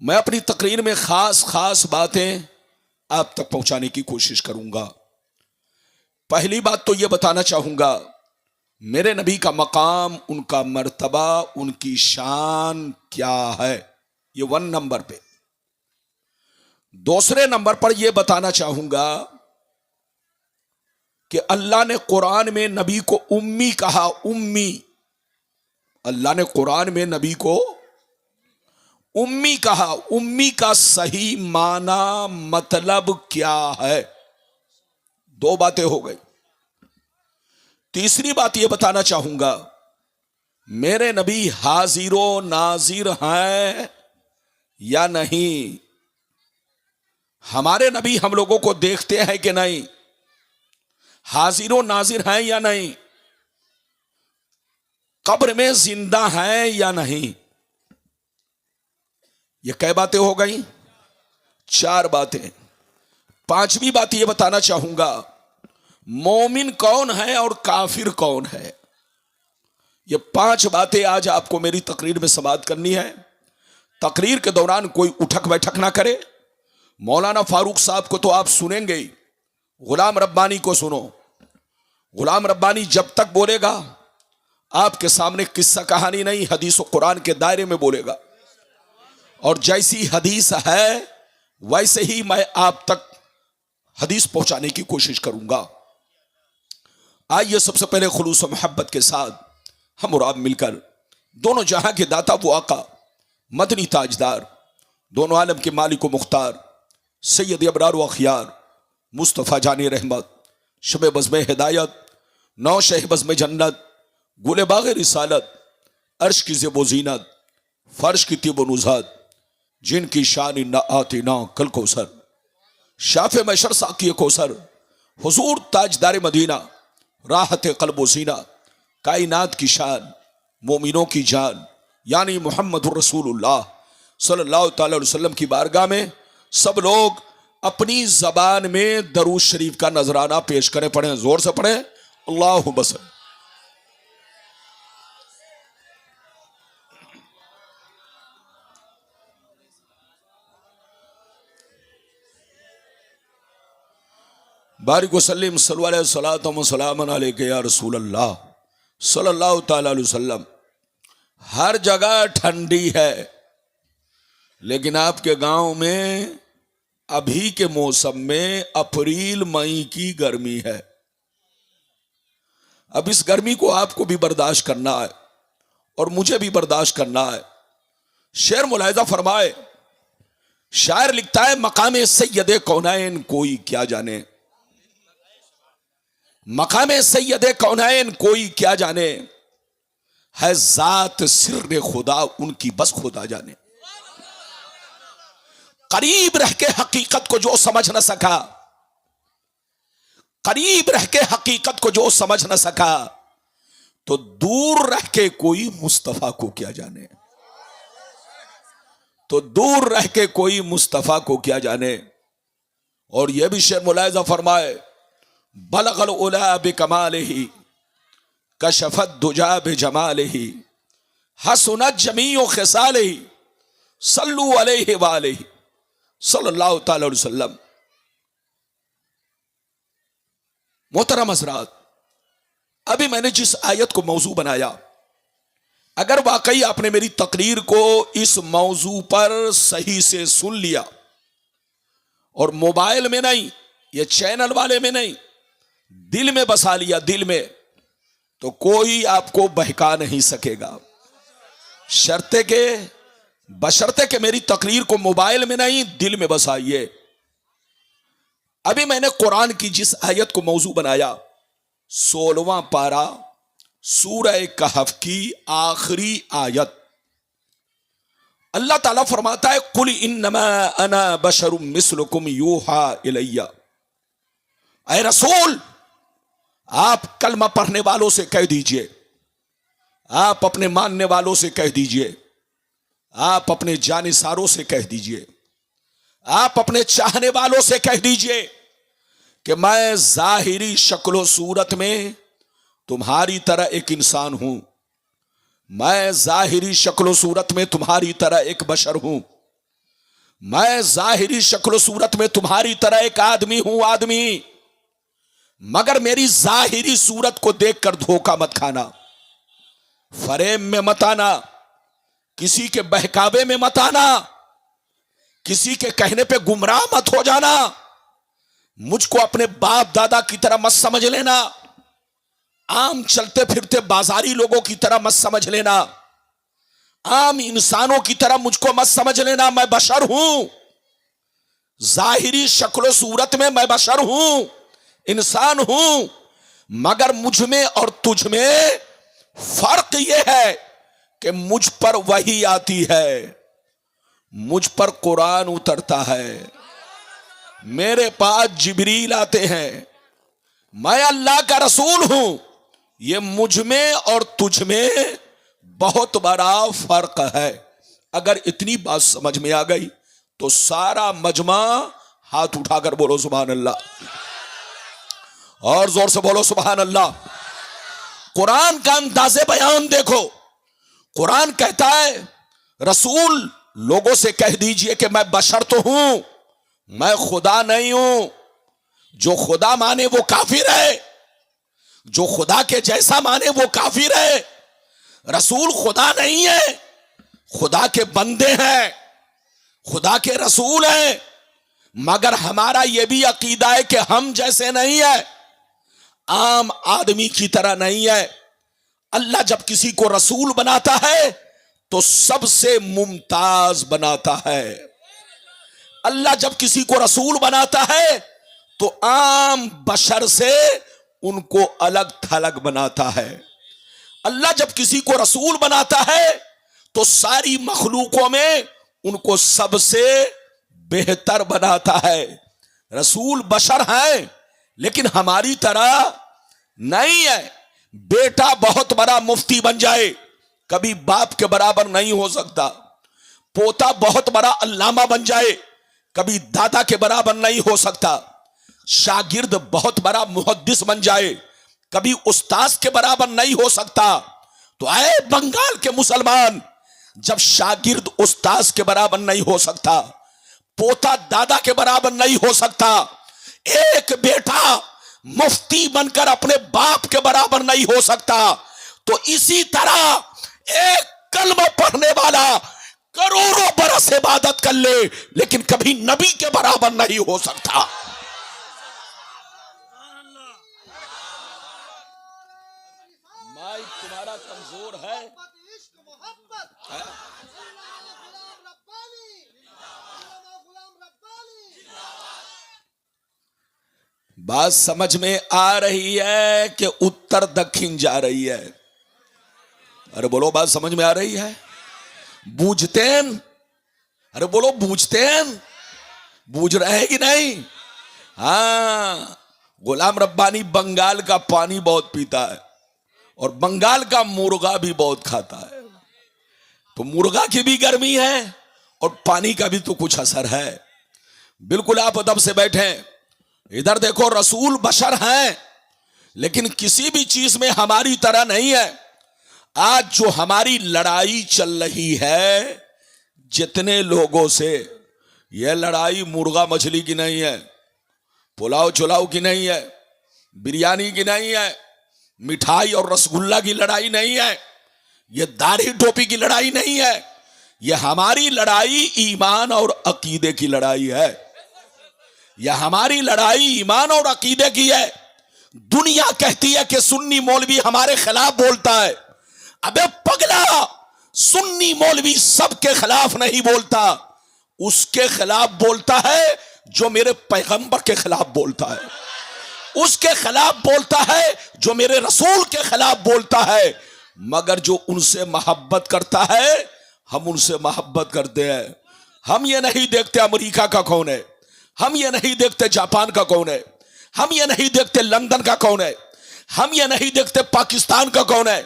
میں اپنی تقریر میں خاص باتیں آپ تک پہنچانے کی کوشش کروں گا۔ پہلی بات تو یہ بتانا چاہوں گا، میرے نبی کا مقام، ان کا مرتبہ، ان کی شان کیا ہے، یہ 1 نمبر پہ۔ دوسرے نمبر پر یہ بتانا چاہوں گا کہ اللہ نے قرآن میں نبی کو امی کہا، امی۔ اللہ نے قرآن میں نبی کو امی کہا، امی کا صحیح معنی مطلب کیا ہے؟ 2 باتیں ہو گئی۔ تیسری بات یہ بتانا چاہوں گا، میرے نبی حاضر و ناظر ہیں یا نہیں؟ ہمارے نبی ہم لوگوں کو دیکھتے ہیں کہ نہیں؟ حاضر و ناظر ہیں یا نہیں؟ قبر میں زندہ ہیں یا نہیں؟ یہ کئی باتیں ہو گئی؟ 4 باتیں۔ 5ویں بات یہ بتانا چاہوں گا، مومن کون ہے اور کافر کون ہے؟ یہ 5 باتیں آج آپ کو میری تقریر میں سماعت کرنی ہے۔ تقریر کے دوران کوئی اٹھک بیٹھک نہ کرے۔ مولانا فاروق صاحب کو تو آپ سنیں گے، غلام ربانی کو سنو۔ غلام ربانی جب تک بولے گا آپ کے سامنے قصہ کہانی نہیں، حدیث و قرآن کے دائرے میں بولے گا، اور جیسی حدیث ہے ویسے ہی میں آپ تک حدیث پہنچانے کی کوشش کروں گا۔ آئیے سب سے پہلے خلوص و محبت کے ساتھ ہم اور آپ مل کر دونوں جہاں کے داتا وہ آقا، مدنی تاجدار، دونوں عالم کے مالک و مختار، سید ابرار و اخیار، مصطفیٰ جانی رحمت، شب بزم ہدایت، نو شہ بزم جنت، گل باغ رسالت، عرش کی زیب و زینت، فرش کی طیب و نزہت، جن کی شان نہ آتی نہ کل کوثر، شاف محشر ساقی کوثر، حضور تاجدار مدینہ، راحت قلب و سینہ، کائنات کی شان، مومنوں کی جان، یعنی محمد الرسول اللہ صلی اللہ تعالی علیہ وسلم کی بارگاہ میں سب لوگ اپنی زبان میں درود شریف کا نذرانہ پیش کریں۔ پڑھیں، زور سے پڑھیں، اللہم صل۔ بارک وسلم صلی اللہ علیہ وسلم وسلام علیک یا رسول اللہ صلی اللہ تعالی علیہ وسلم۔ ہر جگہ ٹھنڈی ہے، لیکن آپ کے گاؤں میں ابھی کے موسم میں اپریل مئی کی گرمی ہے۔ اب اس گرمی کو آپ کو بھی برداشت کرنا ہے اور مجھے بھی برداشت کرنا ہے۔ شعر ملاحظہ فرمائے، شاعر لکھتا ہے، مقام سید کونین کوئی کیا جانے، مقام سید کونین کوئی کیا جانے، ہے ذات سر خدا ان کی بس خدا جانے۔ قریب رہ کے حقیقت کو جو سمجھ نہ سکا، قریب رہ کے حقیقت کو جو سمجھ نہ سکا، تو دور رہ کے کوئی مصطفیٰ کو کیا جانے، تو دور رہ کے کوئی مصطفیٰ کو کیا جانے۔ اور یہ بھی شعر ملاحظہ فرمائے، بلغ العلا بکمالہ کشف الدجا بجمالہ حسنت جمیع خصالہ صلوا علیہ وآلہ صلی اللہ تعالی علیہ وسلم۔ محترم حضرات، ابھی میں نے جس آیت کو موضوع بنایا، اگر واقعی آپ نے میری تقریر کو اس موضوع پر صحیح سے سن لیا اور موبائل میں نہیں، یہ چینل والے میں نہیں، دل میں بسا لیا، دل میں، تو کوئی آپ کو بہکا نہیں سکے گا، بشرطے کہ میری تقریر کو موبائل میں نہیں دل میں بسائیے۔ ابھی میں نے قرآن کی جس آیت کو موضوع بنایا، 16واں پارہ سورہ کہف کی آخری آیت، اللہ تعالیٰ فرماتا ہے، قل انما انا بشر مثلکم یوحی الی۔ اے رسول، آپ کلمہ پڑھنے والوں سے کہہ دیجئے، آپ اپنے ماننے والوں سے کہہ دیجئے، آپ اپنے جانثاروں سے کہہ دیجئے، آپ اپنے چاہنے والوں سے کہہ دیجئے کہ میں ظاہری شکل و صورت میں تمہاری طرح ایک انسان ہوں، میں ظاہری شکل و صورت میں تمہاری طرح ایک بشر ہوں، میں ظاہری شکل و صورت میں تمہاری طرح ایک آدمی ہوں آدمی، مگر میری ظاہری صورت کو دیکھ کر دھوکہ مت کھانا، فریب میں مت آنا، کسی کے بہکاوے میں مت آنا، کسی کے کہنے پہ گمراہ مت ہو جانا، مجھ کو اپنے باپ دادا کی طرح مت سمجھ لینا، عام چلتے پھرتے بازاری لوگوں کی طرح مت سمجھ لینا، عام انسانوں کی طرح مجھ کو مت سمجھ لینا، میں بشر ہوں، ظاہری شکل و صورت میں میں بشر ہوں، انسان ہوں، مگر مجھ میں اور تجھ میں فرق یہ ہے کہ مجھ پر وحی آتی ہے، مجھ پر قرآن اترتا ہے، میرے پاس جبریل آتے ہیں، میں اللہ کا رسول ہوں، یہ مجھ میں اور تجھ میں بہت بڑا فرق ہے۔ اگر اتنی بات سمجھ میں آ گئی تو سارا مجمع ہاتھ اٹھا کر بولو سبحان اللہ، اور زور سے بولو سبحان اللہ۔ قرآن کا انداز بیان دیکھو، قرآن کہتا ہے رسول لوگوں سے کہہ دیجئے کہ میں بشر تو ہوں، میں خدا نہیں ہوں، جو خدا مانے وہ کافر ہے، جو خدا کے جیسا مانے وہ کافر ہے، رسول خدا نہیں ہے، خدا کے بندے ہیں، خدا کے رسول ہیں، مگر ہمارا یہ بھی عقیدہ ہے کہ ہم جیسے نہیں ہے، عام آدمی کی طرح نہیں ہے۔ اللہ جب کسی کو رسول بناتا ہے تو سب سے ممتاز بناتا ہے، اللہ جب کسی کو رسول بناتا ہے تو عام بشر سے ان کو الگ تھلگ بناتا ہے، اللہ جب کسی کو رسول بناتا ہے تو ساری مخلوقوں میں ان کو سب سے بہتر بناتا ہے۔ رسول بشر ہیں لیکن ہماری طرح نہیں ہے، بیٹا بہت بڑا مفتی بن جائے کبھی باپ کے برابر نہیں ہو سکتا، پوتا بہت بڑا علامہ بن جائے کبھی دادا کے برابر نہیں ہو سکتا، شاگرد بہت بڑا محدث بن جائے کبھی استاذ کے برابر نہیں ہو سکتا۔ تو اے بنگال کے مسلمان، جب شاگرد استاذ کے برابر نہیں ہو سکتا، پوتا دادا کے برابر نہیں ہو سکتا، ایک بیٹا مفتی بن کر اپنے باپ کے برابر نہیں ہو سکتا، تو اسی طرح ایک کلمہ پڑھنے والا کروڑوں برس عبادت کر لے لیکن کبھی نبی کے برابر نہیں ہو سکتا۔ مائک تمہارا کمزور ہے، بات سمجھ میں آ رہی ہے کہ اتر دکھن جا رہی ہے؟ ارے بولو بات سمجھ میں آ رہی ہے؟ بوجھتے ہیں؟ ارے بولو بوجھتے ہیں؟ بوجھ رہے ہیں کہ نہیں؟ ہاں، غلام ربانی بنگال کا پانی بہت پیتا ہے اور بنگال کا مرغا بھی بہت کھاتا ہے، تو مرغا کی بھی گرمی ہے اور پانی کا بھی تو کچھ اثر ہے۔ بالکل آپ ادب سے بیٹھیں، ادھر دیکھو، رسول بشر ہیں لیکن کسی بھی چیز میں ہماری طرح نہیں ہے۔ آج جو ہماری لڑائی چل رہی ہے جتنے لوگوں سے، یہ لڑائی مرغا مچھلی کی نہیں ہے، پلاؤ چلاؤ کی نہیں ہے، بریانی کی نہیں ہے، مٹھائی اور رسگلہ کی لڑائی نہیں ہے، یہ داڑھی ٹوپی کی لڑائی نہیں ہے، یہ ہماری لڑائی ایمان اور عقیدے کی لڑائی ہے، یہ ہماری لڑائی ایمان اور عقیدے کی ہے۔ دنیا کہتی ہے کہ سنی مولوی ہمارے خلاف بولتا ہے، ابے پگلا، سنی مولوی سب کے خلاف نہیں بولتا، اس کے خلاف بولتا ہے جو میرے پیغمبر کے خلاف بولتا ہے، اس کے خلاف بولتا ہے جو میرے رسول کے خلاف بولتا ہے، مگر جو ان سے محبت کرتا ہے ہم ان سے محبت کرتے ہیں۔ ہم یہ نہیں دیکھتے امریکہ کا کون ہے، ہم یہ نہیں دیکھتے جاپان کا کون ہے، ہم یہ نہیں دیکھتے لندن کا کون ہے، ہم یہ نہیں دیکھتے پاکستان کا کون ہے،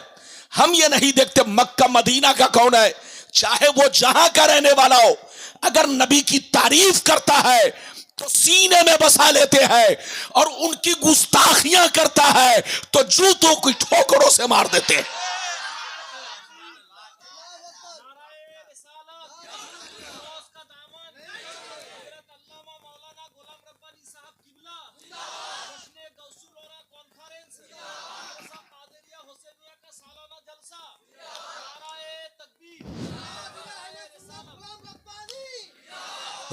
ہم یہ نہیں دیکھتے مکہ مدینہ کا کون ہے، چاہے وہ جہاں کا رہنے والا ہو، اگر نبی کی تعریف کرتا ہے تو سینے میں بسا لیتے ہیں، اور ان کی گستاخیاں کرتا ہے تو جوتوں کی ٹھوکروں سے مار دیتے ہیں۔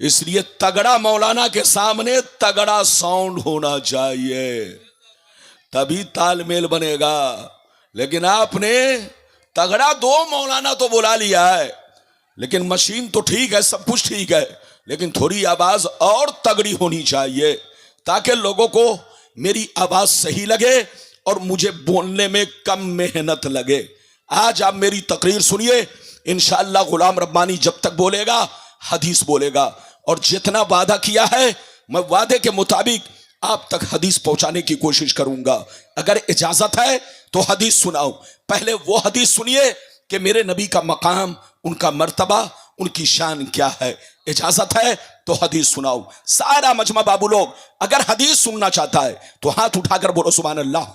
اس لیے تگڑا مولانا کے سامنے تگڑا ساؤنڈ ہونا چاہیے، تبھی تال میل بنے گا۔ لیکن آپ نے تگڑا دو مولانا تو بلا لیا ہے، لیکن مشین تو ٹھیک ہے، سب کچھ ٹھیک ہے، لیکن تھوڑی آواز اور تگڑی ہونی چاہیے تاکہ لوگوں کو میری آواز صحیح لگے اور مجھے بولنے میں کم محنت لگے۔ آج آپ میری تقریر سنیے، انشاءاللہ غلام ربانی جب تک بولے گا حدیث بولے گا، اور جتنا وعدہ کیا ہے میں وعدے کے مطابق آپ تک حدیث پہنچانے کی کوشش کروں گا۔ اگر اجازت ہے تو حدیث سناؤ، پہلے وہ حدیث سنیے کہ میرے نبی کا مقام، ان کا مرتبہ، ان کی شان کیا ہے۔ اجازت ہے تو حدیث سناؤ۔ سارا مجمع بابو لوگ اگر حدیث سننا چاہتا ہے تو ہاتھ اٹھا کر بولو سبحان اللہ،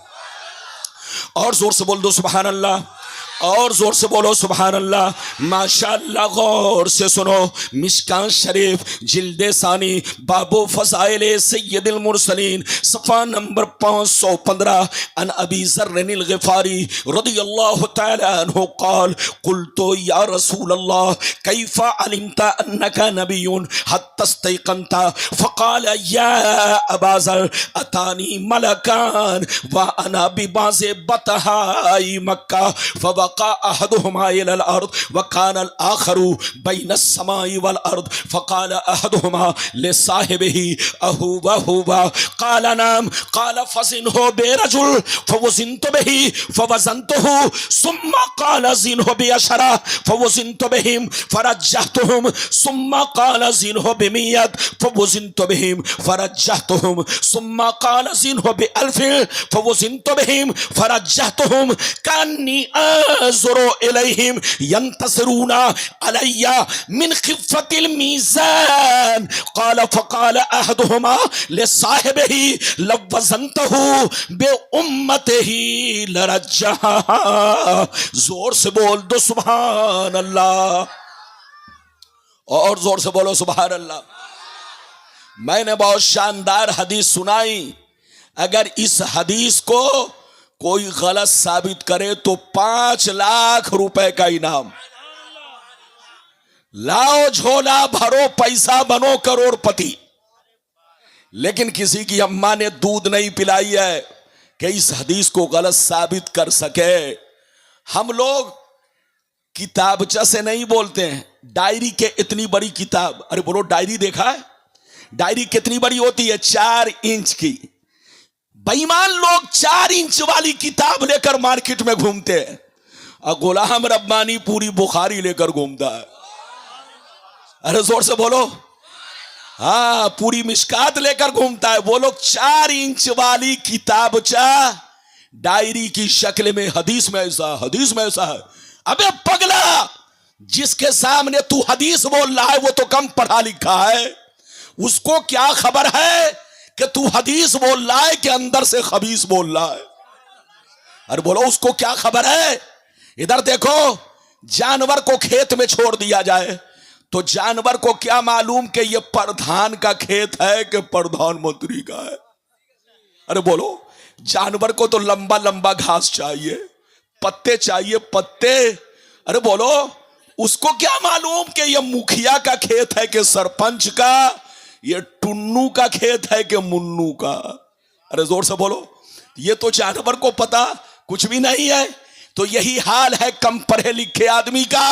اور زور سے بول دو سبحان اللہ، اور زور سے بولو سبحان اللہ۔ ماشاءاللہ غور سے سنو، مشکاۃ شریف جلد ثانی باب فضائل سید المرسلین صفحہ نمبر 515، عن ابی ذر الغفاری رضی اللہ تعالی عنہ قال قلت یا رسول اللہ کیف علمت انک نبی حتی استیقنت؟ فقال یا ابا ذر اتانی ملکان وانا ببعض بطحاء مکہ فوقع احدهما الى الارض وكان الاخر بين السماء والارض فقال احدهما لصاحبه اهو قال نعم قال فزنه برجل فوزنت به فوزنته ثم قال زنه بعشرة فوزنت بهم فرجحتهم ثم قال زنه بمئة فوزنت بهم فرجحتهم ثم قال زنه بألف فوزنت بهم فرجحتهم كأني انظر الیہم ینتصرون علی من خفة الميزان قال فقال احدهما لصاحبه لو وزنته بامته لرجحها۔ زور سے بول دو سبحان اللہ، اور زور سے بولو سبحان اللہ۔ میں نے بہت شاندار حدیث سنائی، اگر اس حدیث کو کوئی غلط ثابت کرے تو 5 لاکھ روپے کا انعام۔ لاؤ جھولا بھرو پیسہ بنو کروڑ پتی۔ لیکن کسی کی اماں نے دودھ نہیں پلائی ہے کہ اس حدیث کو غلط ثابت کر سکے۔ ہم لوگ کتابچہ سے نہیں بولتے ہیں، ڈائری کے اتنی بڑی کتاب، ارے بولو ڈائری دیکھا ہے؟ ڈائری کتنی بڑی ہوتی ہے؟ 4 انچ کی۔ بےمان لوگ 4 انچ والی کتاب لے کر مارکیٹ میں گھومتے ہیں، اور غلام ربانی پوری بخاری لے کر گھومتا ہے۔ ارے زور سے بولو، ہاں پوری مشکات لے کر گھومتا ہے۔ وہ لوگ 4 انچ والی کتاب ڈائری کی شکل میں حدیث میں ایسا، حدیث میں ایسا ہے۔ ابے پگلا، جس کے سامنے تو حدیث بول رہا ہے وہ تو کم پڑھا لکھا ہے، اس کو کیا خبر ہے کہ تو حدیث بول رہا ہے کہ اندر سے خبیث بول رہا ہے؟ ارے بولو اس کو کیا خبر ہے؟ ادھر دیکھو، جانور کو کھیت میں چھوڑ دیا جائے تو جانور کو کیا معلوم کہ یہ پردھان کا کھیت ہے کہ پردھان منتری کا ہے؟ ارے بولو، جانور کو تو لمبا لمبا گھاس چاہیے، پتے چاہیے، پتے۔ ارے بولو، اس کو کیا معلوم کہ یہ مکھیا کا کھیت ہے کہ سرپنچ کا، یہ ٹنو کا کھیت ہے کہ منو کا؟ ارے زور سے بولو، یہ تو جانور کو پتا کچھ بھی نہیں ہے۔ تو یہی حال ہے کم پڑھے لکھے آدمی کا،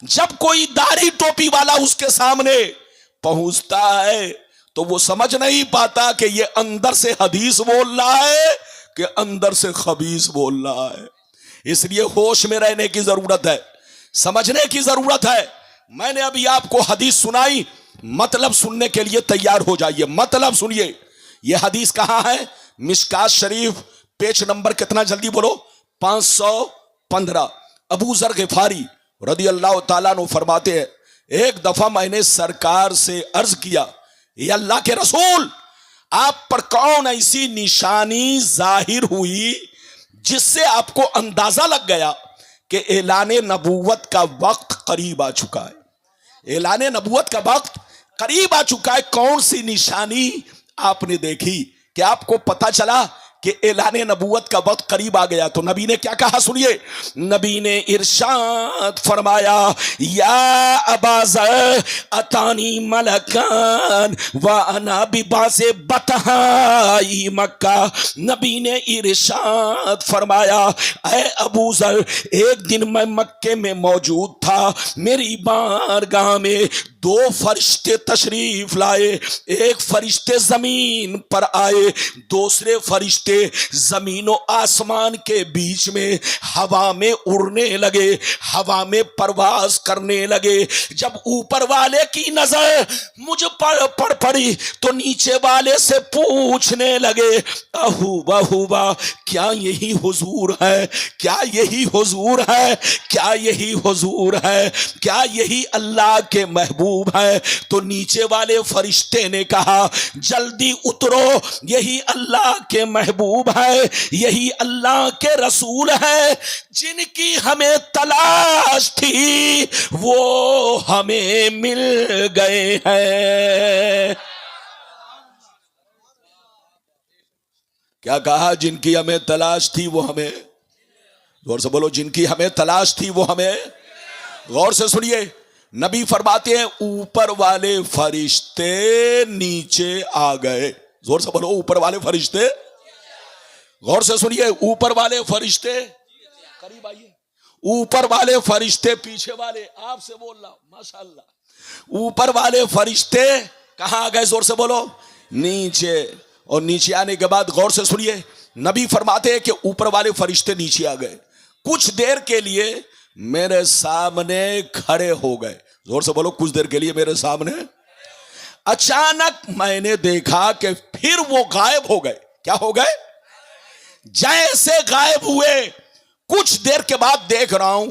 جب کوئی داڑھی ٹوپی والا اس کے سامنے پہنچتا ہے تو وہ سمجھ نہیں پاتا کہ یہ اندر سے حدیث بول رہا ہے کہ اندر سے خبیث بول رہا ہے۔ اس لیے ہوش میں رہنے کی ضرورت ہے، سمجھنے کی ضرورت ہے۔ میں نے ابھی آپ کو حدیث سنائی، مطلب سننے کے لیے تیار ہو جائیے، مطلب سنیے۔ یہ حدیث کہاں ہے؟ مشکات شریف، پیج نمبر کتنا؟ جلدی بولو، 515۔ ابو ذر غفاری رضی اللہ تعالیٰ عنہ فرماتے ہیں، ایک دفعہ میں نے سرکار سے عرض کیا، اے اللہ کے رسول، آپ پر کون ایسی نشانی ظاہر ہوئی جس سے آپ کو اندازہ لگ گیا کہ اعلان نبوت کا وقت قریب آ چکا ہے؟ اعلان نبوت کا وقت قریب آ چکا ہے، کون سی نشانی آپ نے دیکھی کہ آپ کو پتا چلا کہ اعلان نبوت کا وقت قریب آ گیا تو نبی نے کیا کہا سنیے. نبی نے ارشاد فرمایا یا ابا ذر اتانی ملکان وانا بباس بطحائی مکہ. نبی نے ارشاد فرمایا اے ابو ذر ایک دن میں مکے میں موجود تھا, میری بارگاہ میں دو فرشتے تشریف لائے. ایک فرشتے زمین پر آئے, دوسرے فرشتے زمین و آسمان کے بیچ میں ہوا میں اڑنے لگے, ہوا میں پرواز کرنے لگے. جب اوپر والے کی نظر مجھ پر پڑی تو نیچے والے سے پوچھنے لگے اہوبا کیا یہی حضور ہے, کیا یہی حضور ہے, کیا یہی حضور ہے, کیا یہی اللہ کے محبوب ہے. تو نیچے والے فرشتے نے کہا جلدی اترو, یہی اللہ کے محبوب ہے, یہی اللہ کے رسول ہے, جن کی ہمیں تلاش تھی وہ ہمیں مل گئے ہیں. کیا کہا؟ جن کی ہمیں تلاش تھی وہ ہمیں, غور سے بولو, جن کی ہمیں تلاش تھی وہ ہمیں. غور سے سنیے, نبی فرماتے ہیں اوپر والے فرشتے نیچے آ گئے. زور سے بولو, اوپر والے فرشتے. غور سے سنیے, اوپر والے فرشتے قریب آئیے, اوپر والے فرشتے پیچھے والے, آپ سے بول رہا ہوں ماشاءاللہ. اوپر والے فرشتے کہاں آ گئے؟ زور سے بولو, نیچے. اور نیچے آنے کے بعد غور سے سنیے, نبی فرماتے ہیں کہ اوپر والے فرشتے نیچے آ گئے, کچھ دیر کے لیے میرے سامنے کھڑے ہو گئے. زور سے بولو, کچھ دیر کے لیے میرے سامنے. اچانک میں نے دیکھا کہ پھر وہ غائب ہو گئے. کیا ہو گئے؟ جیسے غائب ہوئے کچھ دیر کے بعد دیکھ رہا ہوں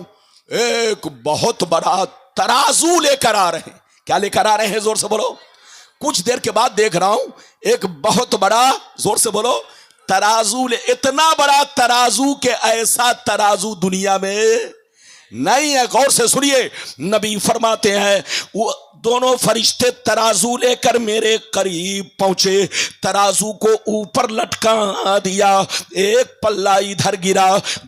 ایک بہت بڑا ترازو لے کر آ رہے ہیں. کیا لے کر آ رہے ہیں؟ زور سے بولو. کچھ دیر کے بعد دیکھ رہا ہوں ایک بہت بڑا, زور سے بولو, ترازو لے. اتنا بڑا ترازو کہ ایسا ترازو دنیا میں نہیں ہے. غور سے سنیے, نبی فرماتے ہیں وہ دونوں فرشتے ترازو لے کر میرے قریب پہنچے, ترازو کو اوپر لٹکا دیا, ایک پلہ ادھر گرا,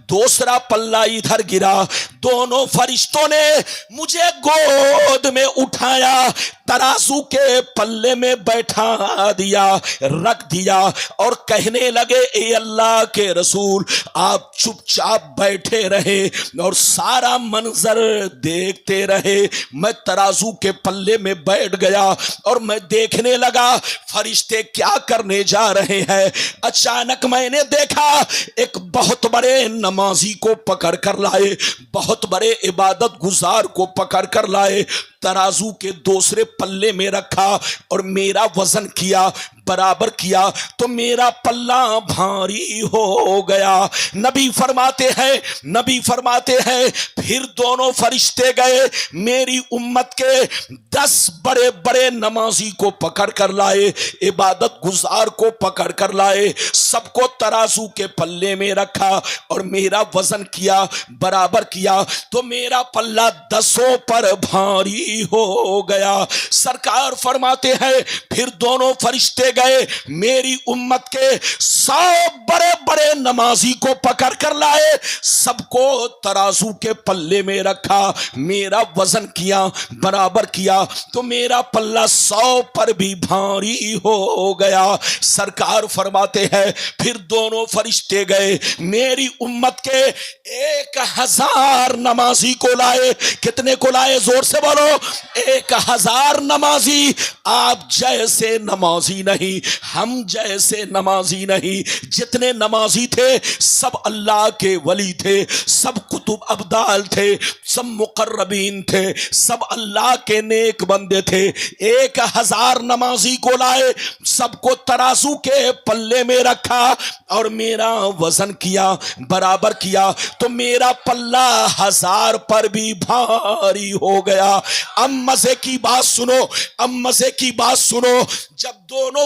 دوسرا پلہ ادھر گرا. دونوں فرشتوں نے مجھے گود میں اٹھایا, ترازو کے پلے میں بیٹھا دیا, رکھ دیا اور کہنے لگے اے اللہ کے رسول آپ چپ چاپ بیٹھے رہے اور سارا منظر دیکھتے رہے. میں ترازو کے پلے میں بیٹھ گیا اور میں دیکھنے لگا فرشتے کیا کرنے جا رہے ہیں. اچانک میں نے دیکھا ایک بہت بڑے نمازی کو پکڑ کر لائے, بہت بڑے عبادت گزار کو پکڑ کر لائے, ترازو کے دوسرے پلے میں رکھا اور میرا وزن کیا, برابر کیا تو میرا پلہ بھاری ہو گیا. نبی فرماتے ہیں پھر دونوں فرشتے گئے, میری امت کے 10 بڑے بڑے نمازی کو پکڑ کر لائے, عبادت گزار کو پکڑ کر لائے, سب کو ترازو کے پلے میں رکھا اور میرا وزن کیا, برابر کیا تو میرا پلہ 10 پر بھاری ہو گیا. سرکار فرماتے ہیں پھر دونوں فرشتے گئے, میری امت کے 100 بڑے بڑے نمازی کو پکڑ کر لائے, سب کو ترازو کے پلے میں رکھا, میرا وزن کیا, برابر کیا تو میرا پلہ 100 پر بھی بھاری ہو گیا. سرکار فرماتے ہیں پھر دونوں فرشتے گئے, میری امت کے 1000 نمازی کو لائے. کتنے کو لائے؟ زور سے بولو, 1000 نمازی. آپ جیسے نمازی نہیں, ہم جیسے نمازی نہیں, جتنے نمازی تھے سب اللہ کے ولی تھے, سب قطب ابدال تھے, سب مقربین تھے, سب اللہ کے نیک بندے تھے. 1000 نمازی کو لائے, سب کو ترازو کے پلے میں رکھا اور میرا وزن کیا, برابر کیا تو میرا پلہ 1000 پر بھی بھاری ہو گیا. اب مزے کی بات سنو, جب دونوں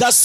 10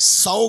100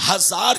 1000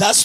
10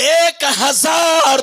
1000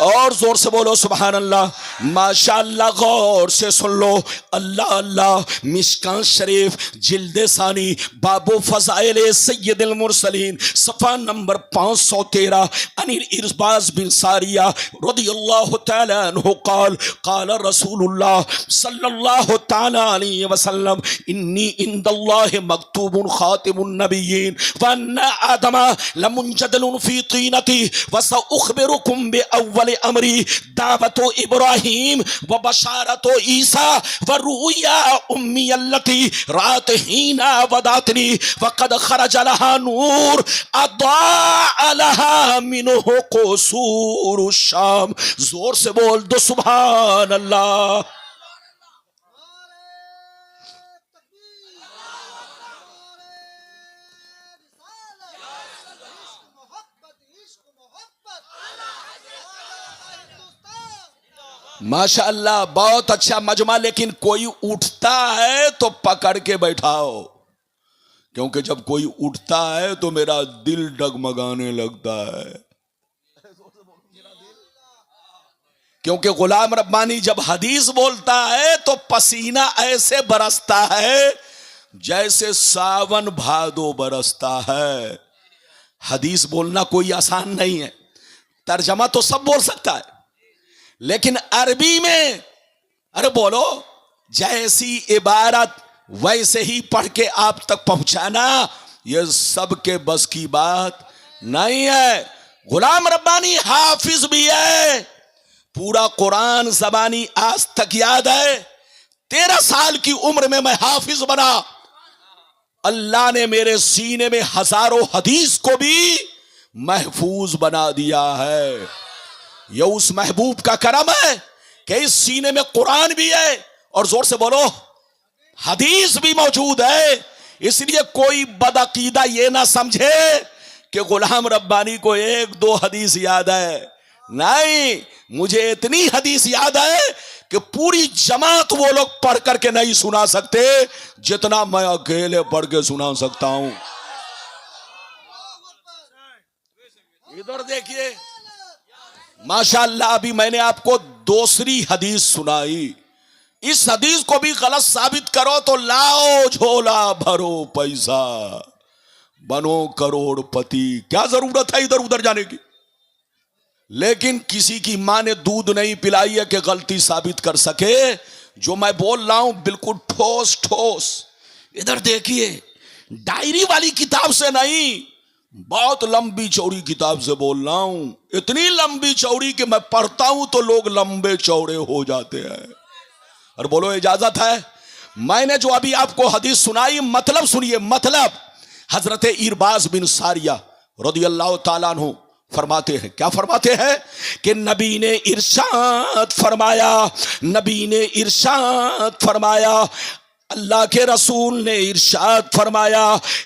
اور زور سے بولو سبحان اللہ. ماشاء اللہ. غور سے سن لو. اللہ اللہ. مشکان شریف جلد ثانی باب فضائل سید المرسلین صفحہ نمبر 513. عن الارباز بن ساریہ رضی اللہ تعالی عنہ قال قال رسول اللہ صلی اللہ تعالی علیہ وسلم انی عند اللہ مکتوب خاتم النبیین وان آدم لمنجدل فی طینتی وسأخبرکم بأول امری دعوت ابراہیم و بشارت عیسیٰ و رؤیا امی التی رات ہینا وداتنی وقد خرج لها نور اضاء لها منہ قصور الشام. زور سے بول دو سبحان اللہ. ماشاء اللہ. بہت اچھا مجمع. لیکن کوئی اٹھتا ہے تو پکڑ کے بیٹھاؤ, کیونکہ جب کوئی اٹھتا ہے تو میرا دل ڈگمگانے لگتا ہے. کیونکہ غلام ربانی جب حدیث بولتا ہے تو پسینہ ایسے برستا ہے جیسے ساون بھادو برستا ہے. حدیث بولنا کوئی آسان نہیں ہے. ترجمہ تو سب بول سکتا ہے, لیکن عربی میں ارے بولو جیسی عبارت ویسے ہی پڑھ کے آپ تک پہنچانا یہ سب کے بس کی بات نہیں ہے. غلام ربانی حافظ بھی ہے, پورا قرآن زبانی آج تک یاد ہے. 13 سال کی عمر میں حافظ بنا. اللہ نے میرے سینے میں ہزاروں حدیث کو بھی محفوظ بنا دیا ہے. یہ اس محبوب کا کرم ہے کہ اس سینے میں قرآن بھی ہے اور زور سے بولو حدیث بھی موجود ہے. اس لیے کوئی بدعقیدہ یہ نہ سمجھے کہ غلام ربانی کو 1-2 حدیث یاد ہے. نہیں, مجھے اتنی حدیث یاد ہے کہ پوری جماعت وہ لوگ پڑھ کر کے نہیں سنا سکتے جتنا میں اکیلے پڑھ کے سنا سکتا ہوں. ادھر دیکھیے ماشاء اللہ. ابھی میں نے آپ کو دوسری حدیث سنائی. اس حدیث کو بھی غلط ثابت کرو تو لاؤ جھولا بھرو پیسہ بنو کروڑ پتی. کیا ضرورت ہے ادھر ادھر جانے کی. لیکن کسی کی ماں نے دودھ نہیں پلائی ہے کہ غلطی ثابت کر سکے. جو میں بول رہا ہوں بالکل ٹھوس ٹھوس. ادھر دیکھیے, ڈائری والی کتاب سے نہیں, بہت لمبی چوڑی کتاب سے بول رہا ہوں. اتنی لمبی چوڑی کہ میں پڑھتا ہوں تو لوگ لمبے چوڑے ہو جاتے ہیں. اور بولو اجازت ہے. میں نے جو ابھی آپ کو حدیث سنائی مطلب سنیے. مطلب حضرت ارباز بن ساریہ رضی اللہ تعالیٰ عنہ فرماتے ہیں. کیا فرماتے ہیں کہ نبی نے ارشاد فرمایا, نبی نے ارشاد فرمایا, اللہ کے رسول نے ارشاد فرمایا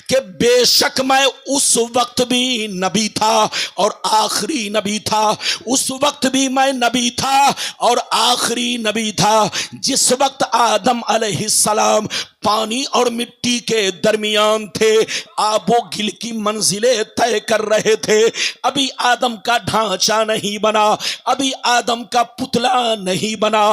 کہ بے شک میں اس وقت بھی نبی تھا اور آخری نبی تھا. اس وقت بھی میں نبی تھا اور آخری نبی تھا جس وقت آدم علیہ السلام پانی اور مٹی کے درمیان تھے, آب و گل کی منزلیں طے کر رہے تھے. ابھی آدم کا ڈھانچہ نہیں بنا, ابھی آدم کا پتلا نہیں بنا,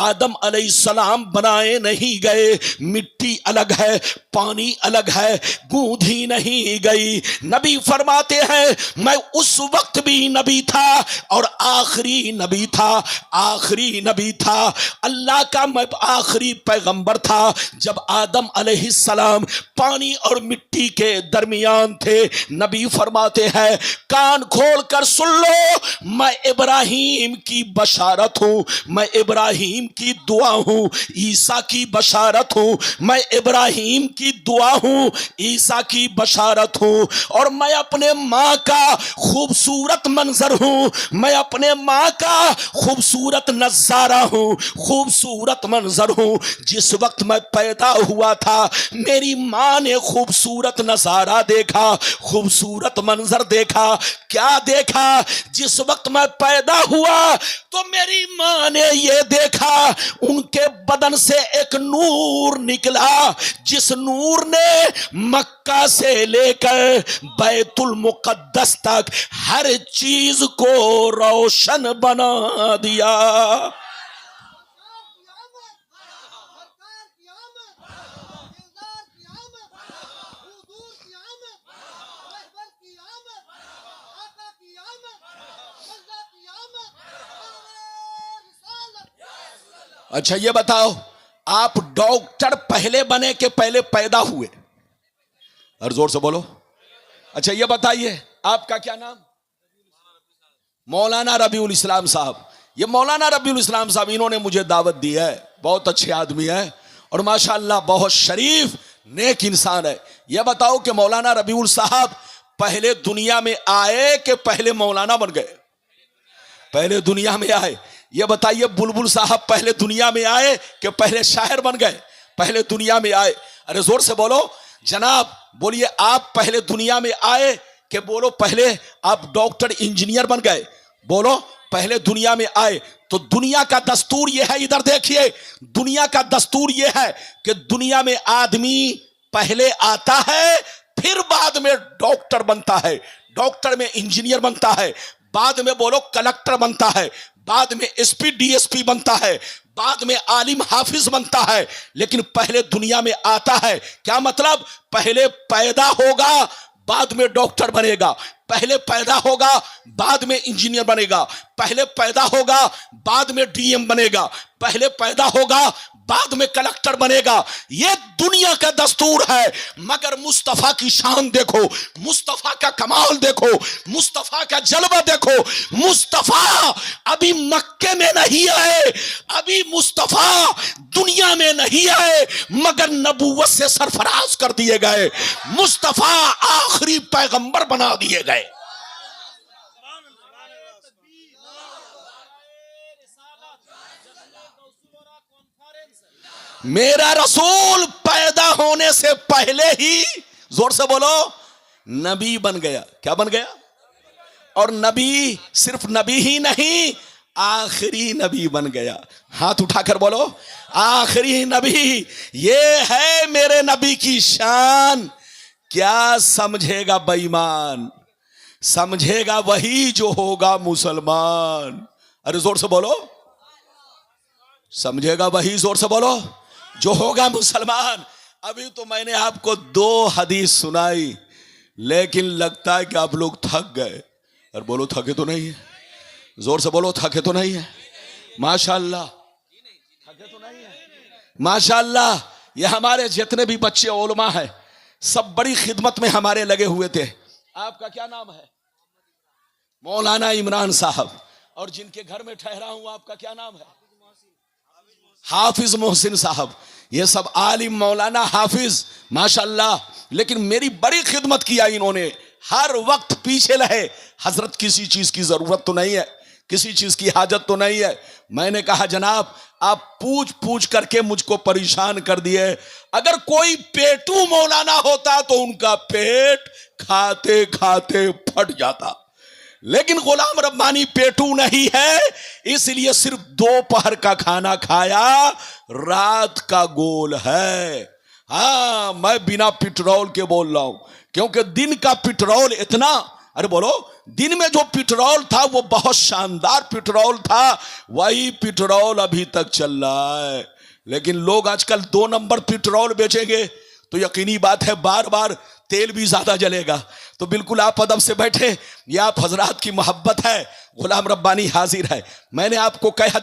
آدم علیہ السلام بنائے نہیں گئے. مٹی الگ ہے, پانی الگ ہے, گوندھ ہی نہیں گئی. نبی فرماتے ہیں میں اس وقت بھی نبی تھا اور آخری نبی تھا. آخری نبی تھا, اللہ کا میں آخری پیغمبر تھا جب آدم علیہ السلام پانی اور مٹی کے درمیان تھے. نبی فرماتے ہیں کان کھول کر سن لو, میں ابراہیم کی بشارت ہوں, میں ابراہیم کی دعا ہوں, عیسیٰ کی بشارت ہوں, میں ابراہیم کی دعا ہوں, عیسیٰ کی بشارت ہوں, اور میں اپنے ماں کا خوبصورت منظر ہوں, میں اپنے ماں کا خوبصورت نظارہ ہوں, خوبصورت منظر ہوں. جس وقت میں پیدا ہوا تھا میری ماں نے خوبصورت نظارہ دیکھا, خوبصورت منظر دیکھا. کیا دیکھا؟ جس وقت میں پیدا ہوا تو میری ماں نے یہ دیکھا ان کے بدن سے ایک نور نکلا جس نور نے مکہ سے لے کر بیت المقدس تک ہر چیز کو روشن بنا دیا. اچھا یہ بتاؤ آپ ڈاکٹر پہلے بنے کہ پہلے پیدا ہوئے؟ اور زور سے بولو. اچھا یہ بتائیے آپ کا کیا نام؟ مولانا ربیع الاسلام صاحب. یہ مولانا ربیع الاسلام صاحب انہوں نے مجھے دعوت دی ہے. بہت اچھے آدمی ہے اور ماشاءاللہ بہت شریف نیک انسان ہے. یہ بتاؤ کہ مولانا ربیع صاحب پہلے دنیا میں آئے کہ پہلے مولانا بن گئے؟ پہلے دنیا میں آئے. یہ بتائیے بلبل صاحب پہلے دنیا میں آئے کہ پہلے شاعر بن گئے؟ پہلے دنیا میں آئے. ارے زور سے بولو جناب, بولیے آپ پہلے دنیا میں آئے کہ بولو پہلے آپ ڈاکٹر انجینئر بن گئے؟ بولو پہلے دنیا میں آئے. تو دنیا کا دستور یہ ہے, ادھر دیکھیے, دنیا کا دستور یہ ہے کہ دنیا میں آدمی پہلے آتا ہے پھر بعد میں ڈاکٹر بنتا ہے, ڈاکٹر میں انجینئر بنتا ہے, بعد میں بولو کلکٹر بنتا ہے, بعد میں S P D S P بنتا ہے, بعد میں عالم حافظ بنتا ہے. لیکن پہلے دنیا میں آتا ہے. کیا مطلب؟ پہلے پیدا ہوگا بعد میں ڈاکٹر بنے گا, پہلے پیدا ہوگا بعد میں انجینئر بنے گا, پہلے پیدا ہوگا بعد میں ڈی ایم بنے گا, پہلے پیدا ہوگا بعد میں کلکٹر بنے گا. یہ دنیا کا دستور ہے. مگر مصطفیٰ کی شان دیکھو, مصطفیٰ کا کمال دیکھو, مصطفیٰ کا جلوہ دیکھو. مصطفیٰ ابھی مکے میں نہیں آئے, ابھی مصطفیٰ دنیا میں نہیں آئے, مگر نبوت سے سرفراز کر دیے گئے. مصطفیٰ آخری پیغمبر بنا دیے گئے. میرا رسول پیدا ہونے سے پہلے ہی, زور سے بولو, نبی بن گیا. کیا بن گیا؟ اور نبی صرف نبی ہی نہیں, آخری نبی بن گیا. ہاتھ اٹھا کر بولو آخری نبی. یہ ہے میرے نبی کی شان. کیا سمجھے گا بے ایمان؟ سمجھے گا وہی جو ہوگا مسلمان. ارے زور سے بولو, سمجھے گا وہی, زور سے بولو, جو ہوگا مسلمان. ابھی تو میں نے آپ کو 2 حدیث سنائی, لیکن لگتا ہے کہ آپ لوگ تھک گئے. اور بولو تھکے تو نہیں ہے؟ زور سے بولو تھکے تو نہیں ہے؟ ماشاءاللہ تھکے تو نہیں ہے؟ ماشاءاللہ. یہ ہمارے جتنے بھی بچے علماء ہیں سب بڑی خدمت میں ہمارے لگے ہوئے تھے. آپ کا کیا نام ہے؟ مولانا عمران صاحب. اور جن کے گھر میں ٹھہرا ہوں آپ کا کیا نام ہے؟ حافظ محسن صاحب. یہ سب عالم مولانا حافظ ماشاءاللہ. لیکن میری بڑی خدمت کیا انہوں نے, ہر وقت پیچھے رہے. حضرت کسی چیز کی ضرورت تو نہیں ہے, کسی چیز کی حاجت تو نہیں ہے. میں نے کہا جناب آپ پوچھ کر کے مجھ کو پریشان کر دیے. اگر کوئی پیٹو مولانا ہوتا تو ان کا پیٹ کھاتے کھاتے پھٹ جاتا. لیکن غلام ربانی پیٹو نہیں ہے, اس لیے صرف 2 پہر کا کھانا کھایا, رات کا گول ہے. ہاں میں بنا پٹرول کے بول رہا ہوں, کیونکہ دن کا پٹرول اتنا, ارے بولو, دن میں جو پٹرول تھا وہ بہت شاندار پٹرول تھا, وہی پٹرول ابھی تک چل رہا ہے. لیکن لوگ آج کل 2 نمبر پٹرول بیچیں گے تو یقینی بات ہے بار بار تیل بھی زیادہ جلے گا. تو بالکل آپ ادب سے بیٹھے, یہ آپ حضرات کی محبت ہے. غلام ربانی حاضر ہے. میں نے آپ کو کہہ